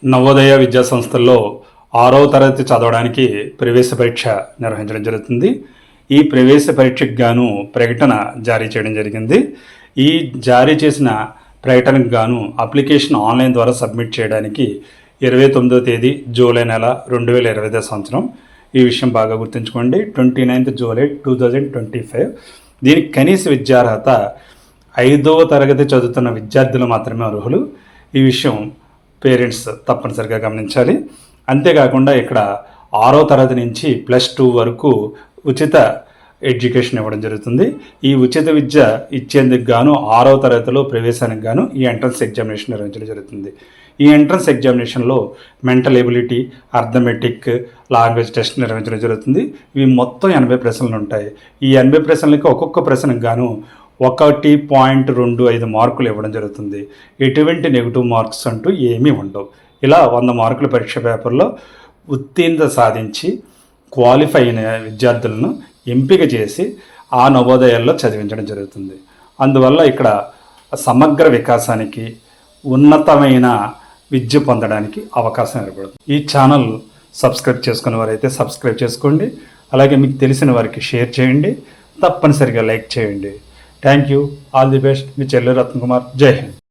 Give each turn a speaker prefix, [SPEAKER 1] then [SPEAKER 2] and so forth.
[SPEAKER 1] నవోదయ విద్యా సంస్థల్లో 6వ తరగతి చదవడానికి ప్రవేశ పరీక్ష నిర్వహించడం జరుగుతుంది. ఈ ప్రవేశ పరీక్షకు గాను ప్రకటన జారీ చేయడం జరిగింది. ఈ జారీ చేసిన ప్రకటనకు గాను అప్లికేషన్ ఆన్లైన్ ద్వారా సబ్మిట్ చేయడానికి 29వ తేదీ జూలై నెల 2020 సంవత్సరం. ఈ విషయం బాగా గుర్తుంచుకోండి. 29th July 2025. దీనికి కనీస విద్యార్హత 5వ తరగతి చదువుతున్న విద్యార్థులు మాత్రమే అర్హులు. ఈ విషయం పేరెంట్స్ తప్పనిసరిగా గమనించాలి. అంతేకాకుండా ఇక్కడ 6వ తరగతి నుంచి +2 వరకు ఉచిత ఎడ్యుకేషన్ ఇవ్వడం జరుగుతుంది. ఈ ఉచిత విద్య ఇచ్చేందుకు గాను 6వ తరగతిలో ప్రవేశానికి గాను ఈ ఎంట్రన్స్ ఎగ్జామినేషన్ నిర్వహించడం జరుగుతుంది. ఈ ఎంట్రన్స్ ఎగ్జామినేషన్లో mental ability, arithmetic, language test నిర్వహించడం జరుగుతుంది. ఇవి మొత్తం 80 ప్రశ్నలు ఉంటాయి. ఈ 80 ప్రశ్నలకి ఒక్కొక్క ప్రశ్నకు గాను 1.25 మార్కులు ఇవ్వడం జరుగుతుంది. ఎటువంటి నెగిటివ్ మార్క్స్ అంటూ ఏమీ ఉండవు. ఇలా 100 మార్కుల పరీక్ష పేపర్లో ఉత్తీర్ణత సాధించి క్వాలిఫై అయిన విద్యార్థులను ఎంపిక చేసి ఆ నవోదయాల్లో చదివించడం జరుగుతుంది. అందువల్ల ఇక్కడ సమగ్ర వికాసానికి, ఉన్నతమైన విద్య పొందడానికి అవకాశం ఏర్పడుతుంది. ఈ ఛానల్ సబ్స్క్రైబ్ చేసుకునే వారైతే సబ్స్క్రైబ్ చేసుకోండి. అలాగే మీకు తెలిసిన వారికి షేర్ చేయండి. తప్పనిసరిగా లైక్ చేయండి. Thank you. All the best. మీ చెల్లె రత్న కుమార్. జై హింద్.